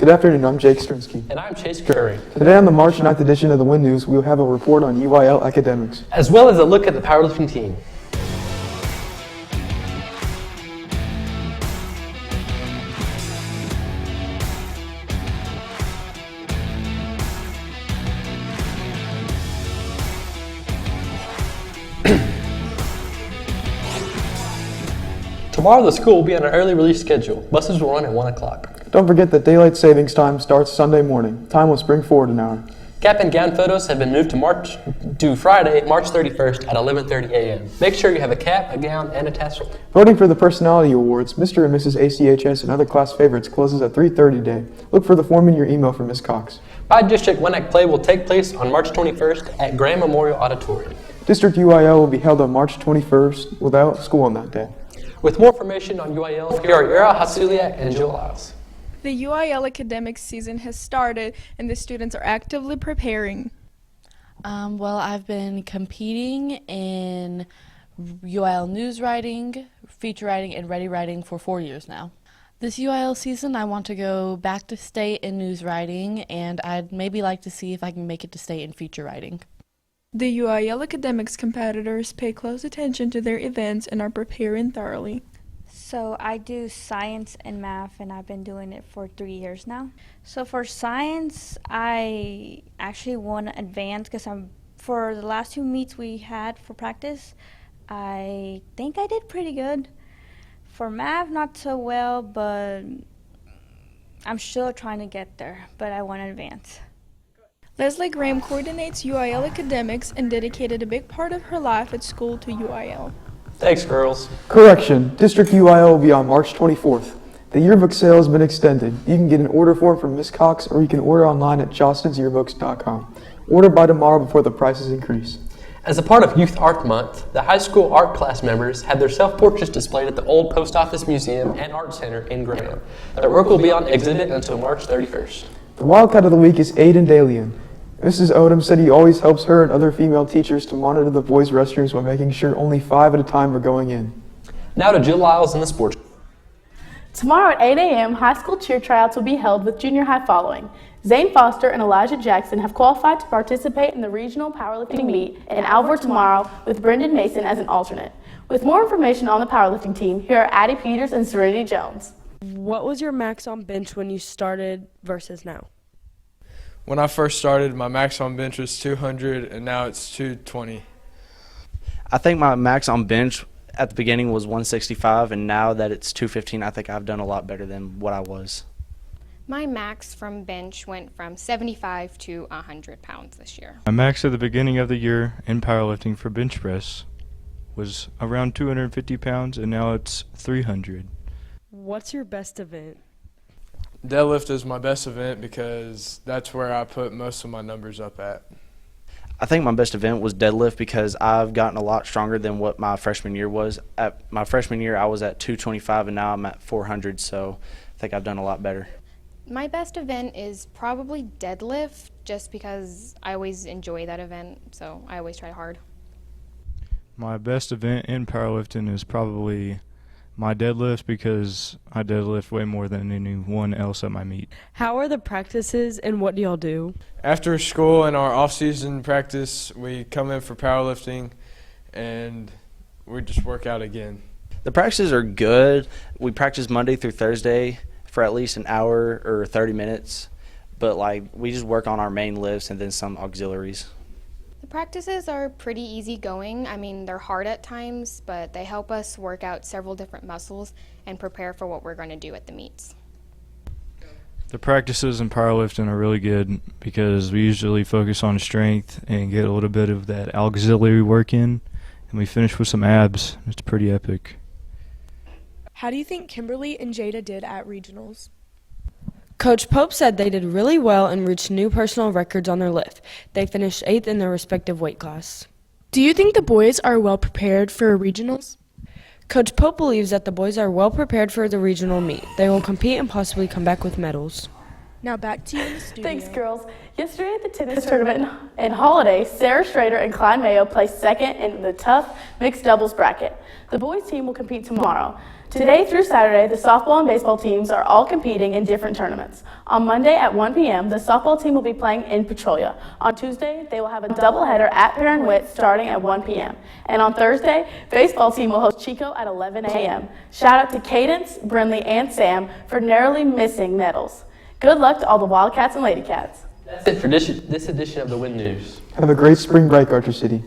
Good afternoon, I'm Jake Strinsky. And I'm Chase Curry. Today on the March 9th edition of the Wind News, we will have a report on UIL academics. As well as a look at the powerlifting team. Tomorrow the school will be on an early release schedule. Buses will run at 1 o'clock. Don't forget that daylight savings time starts Sunday morning. Time will spring forward an hour. Cap and gown photos have been moved to Friday, March 31st at 11:30 a.m. Make sure you have a cap, a gown, and a tassel. Voting for the personality awards, Mr. and Mrs. ACHS and other class favorites closes at 3:30 today. Look for the form in your email from Ms. Cox. By district, WINAC play will take place on March 21st at Graham Memorial Auditorium. District UIL will be held on March 21st without school on that day. With more information on UIL, here are Ira Hasuliak and Jill Lyles. The UIL academic season has started and the students are actively preparing. Well, I've been competing in UIL news writing, feature writing, and ready writing for 4 years now. This UIL season, I want to go back to state in news writing, and I'd maybe like to see if I can make it to state in feature writing. The UIL academics competitors pay close attention to their events and are preparing thoroughly. So I do science and math, and I've been doing it for 3 years now. So for science, I actually won advanced because for the last 2 meets we had for practice, I think I did pretty good. For math, not so well, but I'm still trying to get there, but I won advanced. Leslie Graham coordinates UIL academics and dedicated a big part of her life at school to UIL. Thanks, girls. Correction, District UIL will be on March 24th. The yearbook sale has been extended. You can get an order form from Ms. Cox or you can order online at jostensyearbooks.com. Order by tomorrow before the prices increase. As a part of Youth Art Month, the high school art class members had their self-portraits displayed at the Old Post Office Museum and Art Center in Graham. Their work will be on exhibit until March 31st. The Wildcat of the Week is Aiden Dalian. Mrs. Odom said he always helps her and other female teachers to monitor the boys' restrooms by making sure only 5 at a time are going in. Now to Jill Lyles in the sports. Tomorrow at 8 a.m., high school cheer tryouts will be held with junior high following. Zane Foster and Elijah Jackson have qualified to participate in the regional powerlifting meet in Alvord tomorrow with Brendan Mason as an alternate. With more information on the powerlifting team, here are Addie Peters and Serenity Jones. What was your max on bench when you started versus now? When I first started, my max on bench was 200, and now it's 220. I think my max on bench at the beginning was 165, and now that it's 215, I think I've done a lot better than what I was. My max from bench went from 75 to 100 pounds this year. My max at the beginning of the year in powerlifting for bench press was around 250 pounds, and now it's 300. What's your best event? Deadlift is my best event because that's where I put most of my numbers up at. I think my best event was deadlift because I've gotten a lot stronger than what my freshman year was. At my freshman year, I was at 225, and now I'm at 400, so I think I've done a lot better. My best event is probably deadlift, just because I always enjoy that event, so I always try hard. My best event in powerlifting is probably my deadlift because I deadlift way more than anyone else at my meet. How are the practices and what do y'all do? After school and our off-season practice, we come in for powerlifting, and we just work out again. The practices are good. We practice Monday through Thursday for at least an hour or 30 minutes, but we just work on our main lifts and then some auxiliaries. The practices are pretty easy going. I mean, they're hard at times, but they help us work out several different muscles and prepare for what we're going to do at the meets. The practices in powerlifting are really good because we usually focus on strength and get a little bit of that auxiliary work in, and we finish with some abs. It's pretty epic. How do you think Kimberly and Jada did at regionals? Coach Pope said they did really well and reached new personal records on their lift. They finished 8th in their respective weight class. Do you think the boys are well prepared for regionals? Coach Pope believes that the boys are well prepared for the regional meet. They will compete and possibly come back with medals. Now back to you in the studio. Thanks, girls. Yesterday at the tennis tournament in Holiday, Sarah Schrader and Klein Mayo placed second in the tough mixed doubles bracket. The boys team will compete tomorrow. Today through Saturday, the softball and baseball teams are all competing in different tournaments. On Monday at 1 p.m., the softball team will be playing in Petrolia. On Tuesday, they will have a doubleheader at Perrin Witt starting at 1 p.m. And on Thursday, baseball team will host Chico at 11 a.m. Shout out to Cadence, Brinley, and Sam for narrowly missing medals. Good luck to all the Wildcats and Lady Cats. That's it for this edition of the Wind News. Have a great spring break, Archer City.